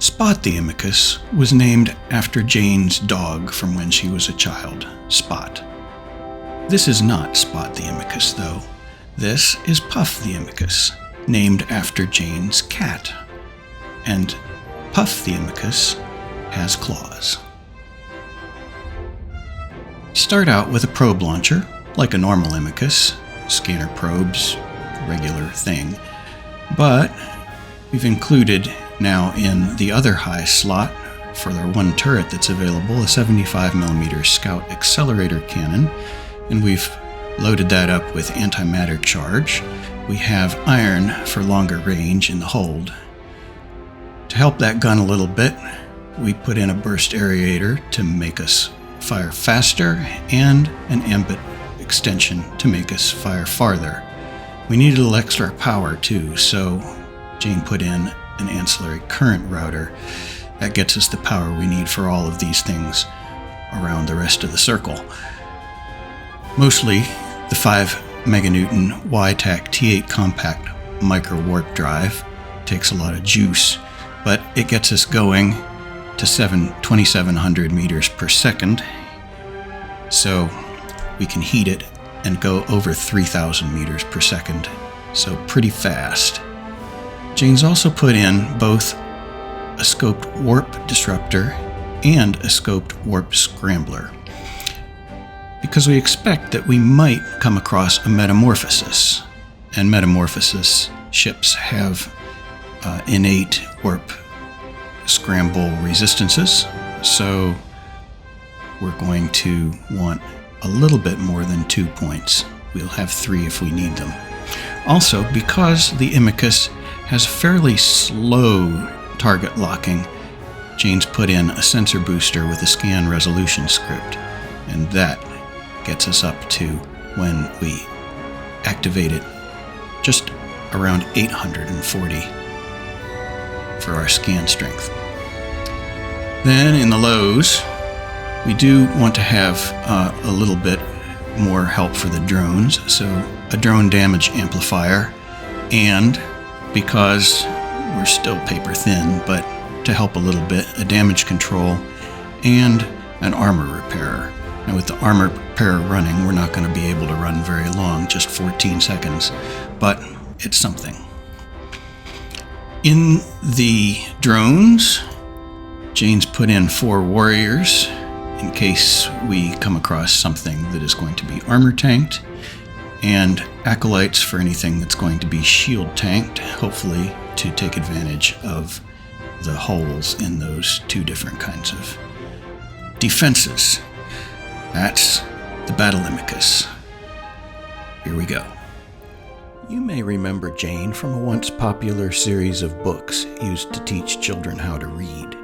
Spot the Imicus was named after Jane's dog from when she was a child, Spot. This is not Spot the Imicus, though. This is Puff the Imicus, named after Jane's cat. And Puff the Imicus has claws. Start out with a probe launcher, like a normal Imicus. Scanner probes, regular thing. But we've included now in the other high slot for their one turret that's available, a 75mm Scout accelerator cannon, and we've loaded that up with antimatter charge. We have iron for longer range in the hold. To help that gun a little bit, we put in a burst aerator to make us fire faster and an ambit extension to make us fire farther. We needed a little extra power too, so Jane put in an ancillary current router. That gets us the power we need for all of these things around the rest of the circle. Mostly the 5 meganewton YTAC T8 compact micro warp drive takes a lot of juice, but it gets us going to 2,700 meters per second, so we can heat it and go over 3,000 meters per second, so pretty fast. Jane's also put in both a scoped warp disruptor and a scoped warp scrambler, because we expect that we might come across a metamorphosis, and metamorphosis ships have innate warp scramble resistances, so we're going to want a little bit more than 2 points. We'll have 3 if we need them. Also, because the Imicus has fairly slow target locking, Jane's put in a sensor booster with a scan resolution script, and that gets us up to, when we activate it, just around 840 for our scan strength. Then in the lows, we do want to have a little bit more help for the drones, so a drone damage amplifier, and because we're still paper thin, but to help a little bit, a damage control and an armor repairer. Now with the armor repairer running, we're not going to be able to run very long, just 14 seconds, but it's something. In the drones, Jane's put in 4 warriors in case we come across something that is going to be armor tanked, and acolytes for anything that's going to be shield tanked, hopefully to take advantage of the holes in those 2 different kinds of defenses. That's the Battle Imicus. Here we go. You may remember Jane from a once popular series of books used to teach children how to read.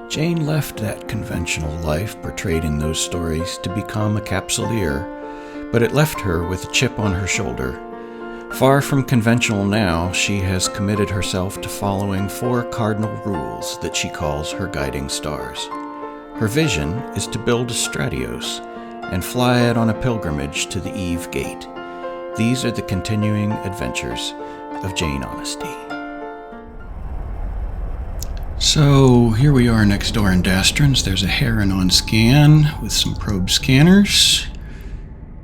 Jane left that conventional life portrayed in those stories to become a capsuleer, but it left her with a chip on her shoulder. Far from conventional now, she has committed herself to following 4 cardinal rules that she calls her guiding stars. Her vision is to build a Stratios and fly it on a pilgrimage to the Eve Gate. These are the continuing adventures of Jane Honesty. So here we are next door in Dastrans. There's a Heron on scan with some probe scanners.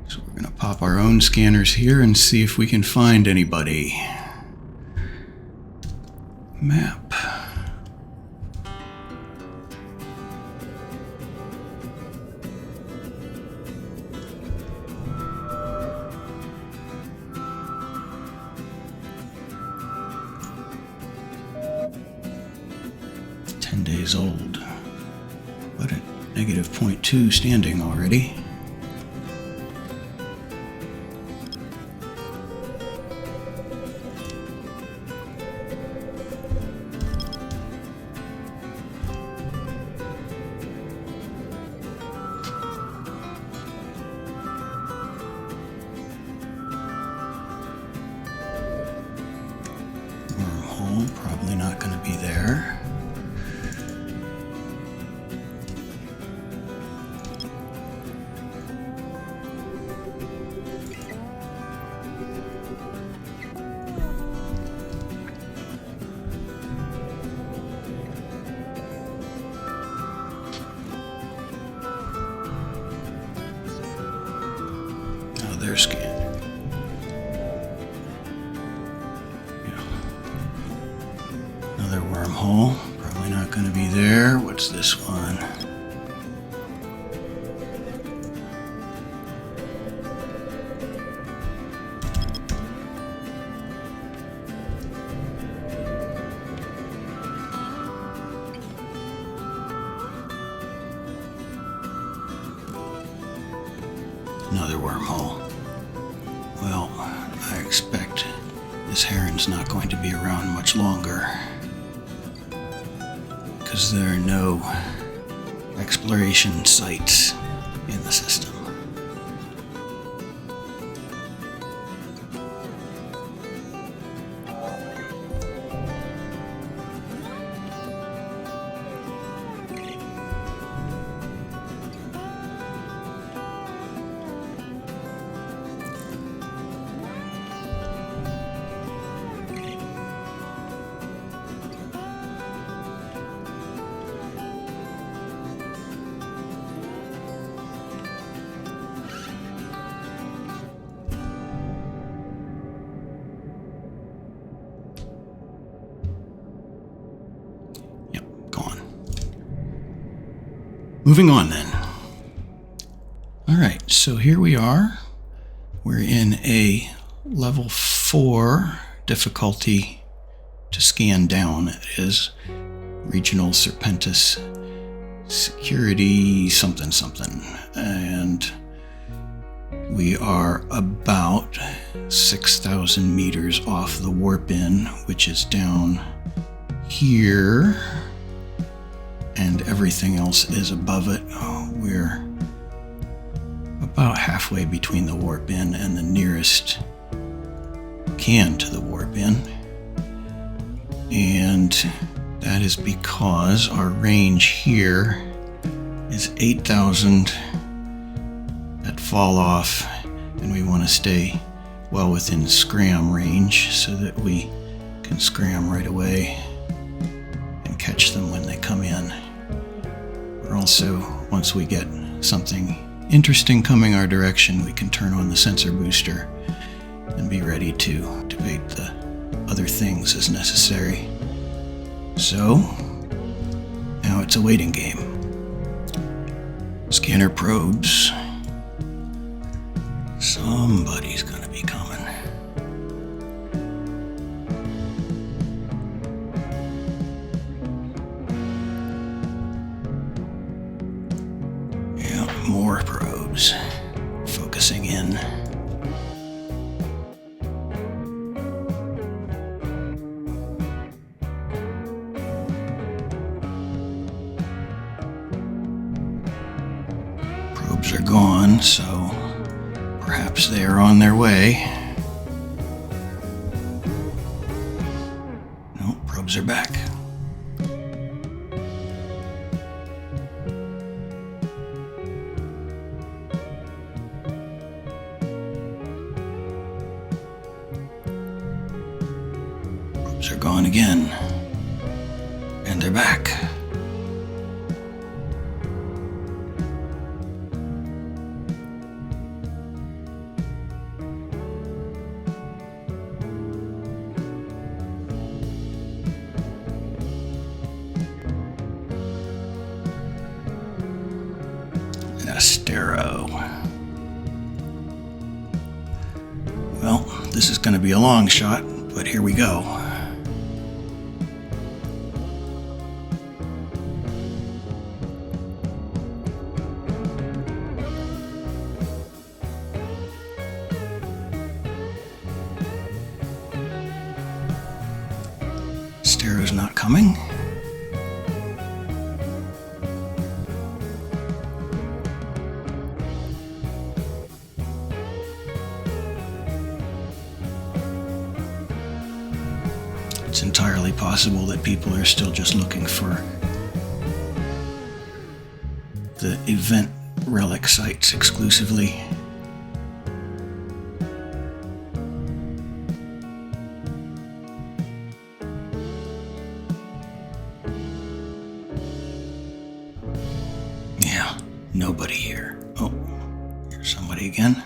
So we're going to pop our own scanners here and see if we can find anybody. Map. Days old, but at negative 0.2 standing already. Wormhole, probably not going to be there. another scan. Another wormhole. Probably not going to be there. What's this one? Another wormhole. Well, I expect this Heron's not going to be around much longer, because there are no exploration sites in the system. Moving on then. Alright, so here we are. We're in a level 4 difficulty to scan down. It is regional Serpentis security something something. And we are about 6,000 meters off the warp in, which is down here. And everything else is above it. We're about halfway between the warp in and the nearest can to the warp in. And that is because our range here is 8,000 at fall off, and we want to stay well within scram range so that we can scram right away and catch them when they come in. Or also, once we get something interesting coming our direction, we can turn on the sensor booster and be ready to debate the other things as necessary. So, now it's a waiting game. Scanner probes. Somebody's gonna be coming. More probes focusing in. Probes are gone, so perhaps they are on their way. No, probes are back. Are gone again, and they're back. Astero. Well, this is going to be a long shot, but here we go. Stero's not coming. It's entirely possible that people are still just looking for the event relic sites exclusively. Yeah, nobody here. Oh, here's somebody again.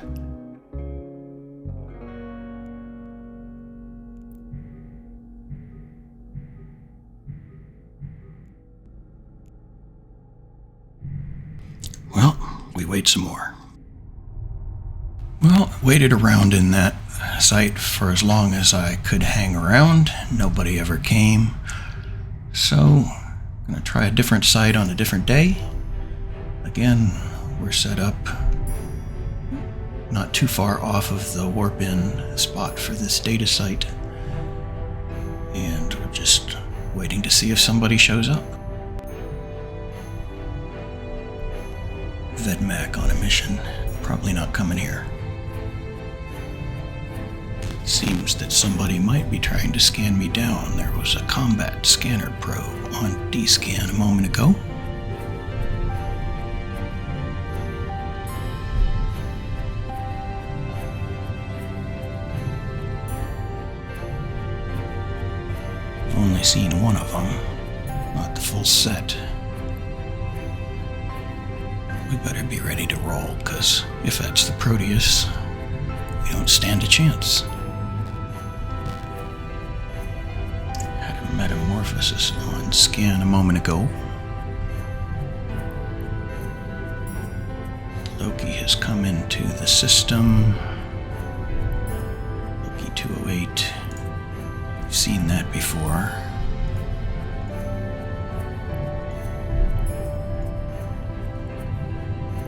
we wait some more. Well, waited around in that site for as long as I could hang around. Nobody ever came. So, I'm going to try a different site on a different day. Again, we're set up not too far off of the warp-in spot for this data site. And we're just waiting to see if somebody shows up. Vedmac on a mission. Probably not coming here. Seems that somebody might be trying to scan me down. There was a combat scanner probe on D-scan a moment ago. I've only seen one of them, not the full set. We better be ready to roll, because if that's the Proteus, we don't stand a chance. Metamorphosis on scan a moment ago. Loki has come into the system. Loki 208. I've seen that before.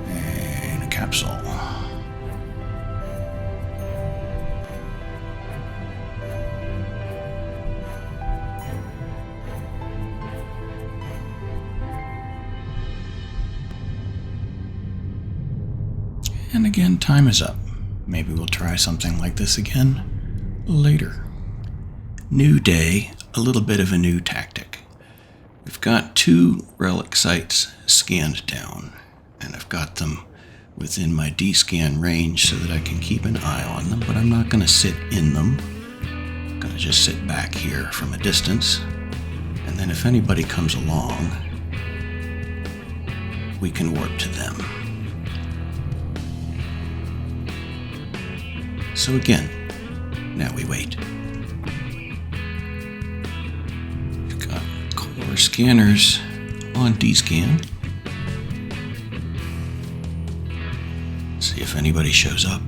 And a capsule. And again, time is up. Maybe we'll try something like this again later. New day, a little bit of a new tactic. We've got 2 relic sites scanned down, and I've got them within my D-scan range so that I can keep an eye on them, but I'm not going to sit in them. I'm going to just sit back here from a distance, and then if anybody comes along, we can warp to them. So again, now we wait. We've got core scanners on D-scan. See if anybody shows up.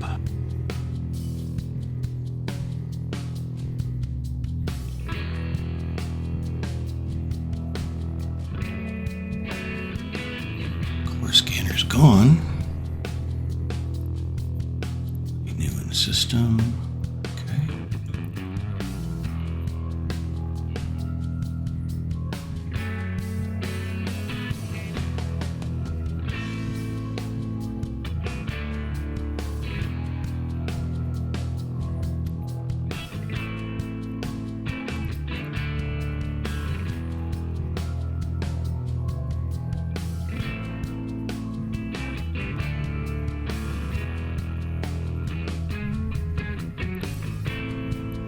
Core scanner's gone. System. Okay.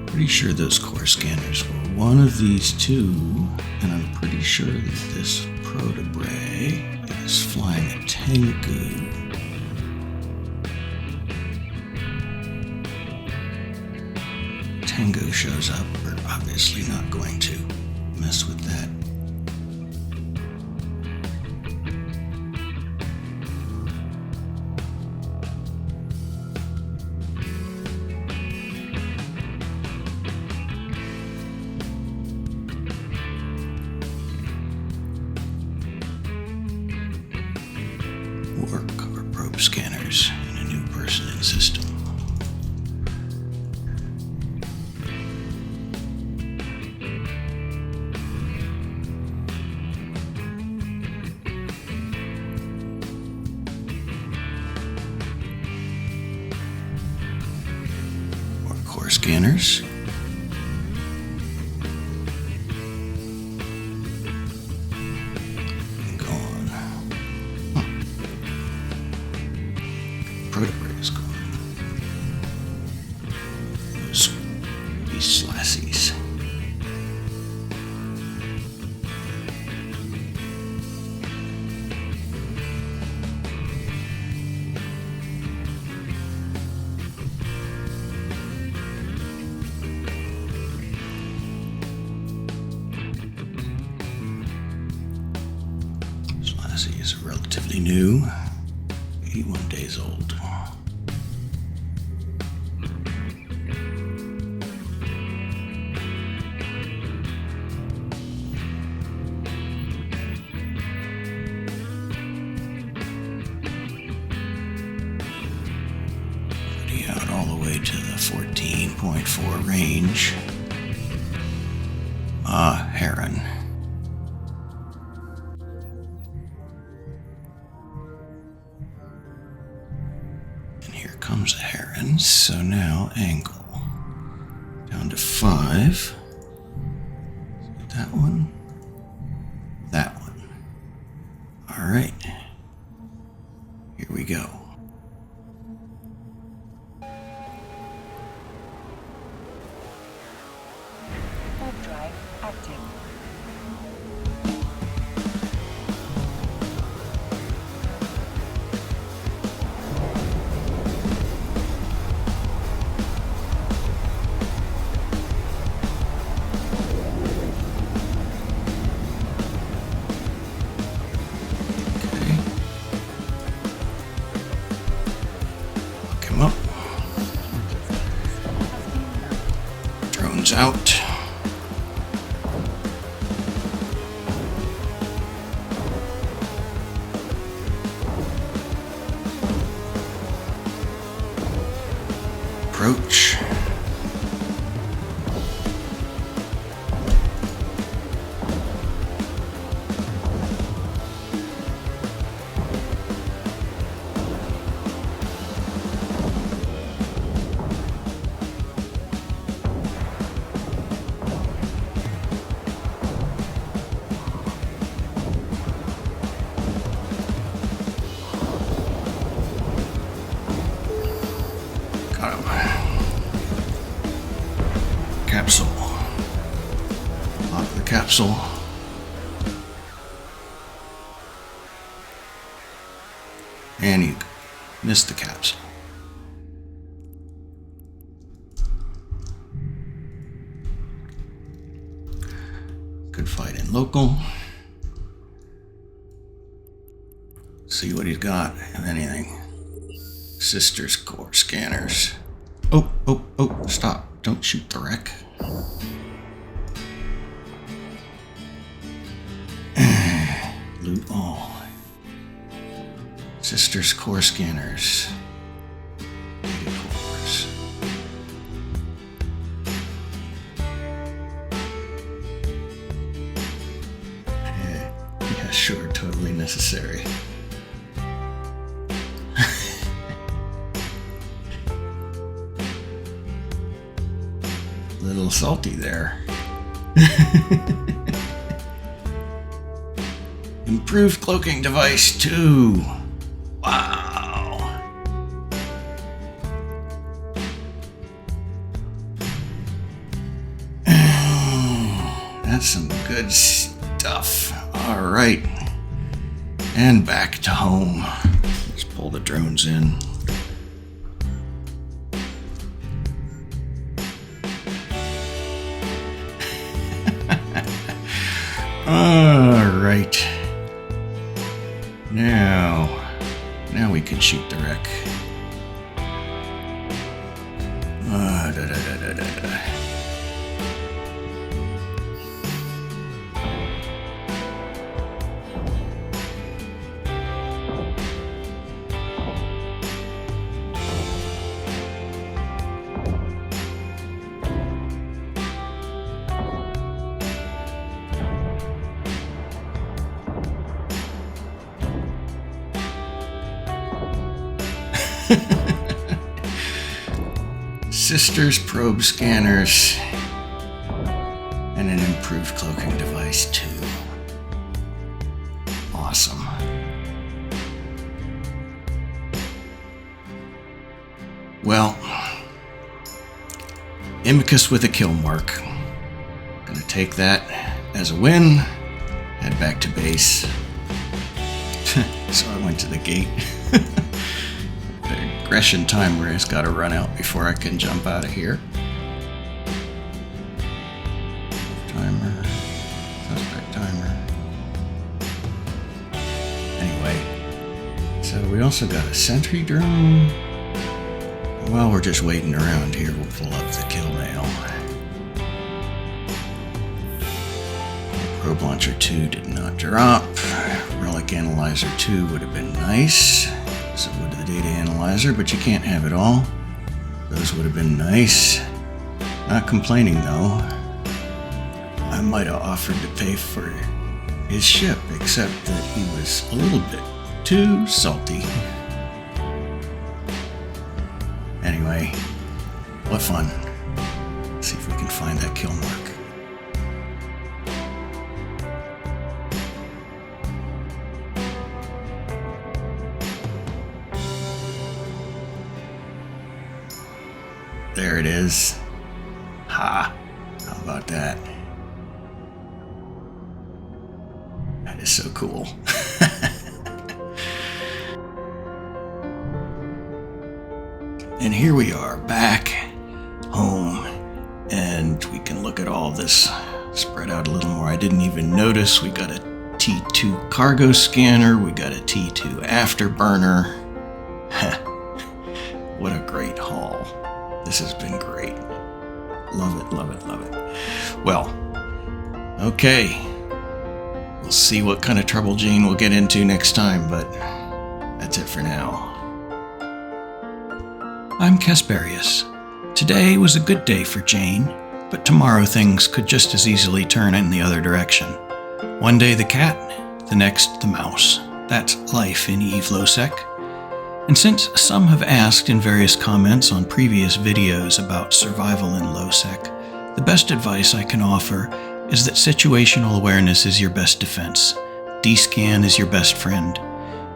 Pretty sure those core scanners were one of these 2, and I'm pretty sure that this Protebrae is flying a Tengu. Tengu shows up, we're obviously not going to mess with that. Or probe scanners in a new person in system. More core scanners. Protebrae is gone. These slassies. Slassie is relatively new. 81 days old. Out all the way to the 14.4 range. Heron. And here comes a heron, so now angle. Down to 5. That one. That one. Alright. Here we go. Drive active. Okay. Look him up. Drone's out. Approach. Got him. Capsule. Lock the capsule. And you missed the capsule. Good fight in local. See what he's got, if anything. Sister's core scanners. Oh, stop. Don't shoot the wreck. Loot all. Sister's core scanners. Data cores. Yeah, sure, totally necessary. Little salty there. Improved cloaking device 2. Wow. That's some good stuff. All right. And back to home. Let's pull the drones in. All right. Now we can shoot the wreck. Sister's probe scanners and an improved cloaking device too. Awesome. Well, Imicus with a Killmark. Gonna take that as a win. Head back to base. So I went to the gate. The aggression timer has got to run out before I can jump out of here. Timer. Suspect timer. Anyway, so So we also got a sentry drone. While we're just waiting around here, we'll pull up the Killmail. Probe Launcher 2 did not drop. Relic Analyzer 2 would have been nice. So would the Data Analyzer, but you can't have it all. Those would have been nice. Not complaining though. I might have offered to pay for his ship, except that he was a little bit too salty. Anyway, what fun. Let's see if we can find that Killmark. There it is. Ha! How about that? That is so cool. And here we are back home, and we can look at all this spread out a little more. I didn't even notice we got a T2 cargo scanner, we got a T2 afterburner. What a great haul. This has been great. Love it, love it, love it. Well, okay. We'll see what kind of trouble Jane will get into next time, but that's it for now. I'm Casparius. Today was a good day for Jane, but tomorrow things could just as easily turn in the other direction. One day the cat, the next the mouse. That's life in Eve Losec. And since some have asked in various comments on previous videos about survival in Losec, the best advice I can offer is that situational awareness is your best defense, D-scan is your best friend,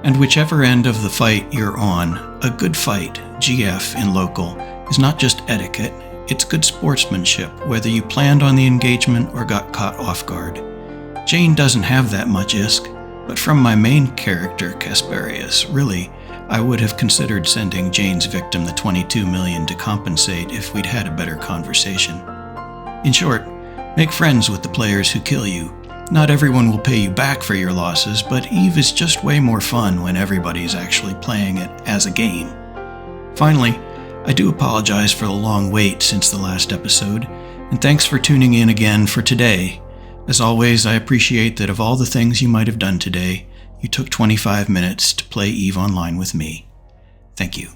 and whichever end of the fight you're on, a good fight, GF in local, is not just etiquette, it's good sportsmanship, whether you planned on the engagement or got caught off guard. Jane doesn't have that much ISK, but from my main character, Casparius, really, I would have considered sending Jane's victim the 22 million to compensate if we'd had a better conversation. In short, make friends with the players who kill you. Not everyone will pay you back for your losses, but Eve is just way more fun when everybody's actually playing it as a game. Finally, I do apologize for the long wait since the last episode, and thanks for tuning in again for today. As always, I appreciate that of all the things you might have done today, you took 25 minutes to play Eve Online with me. Thank you.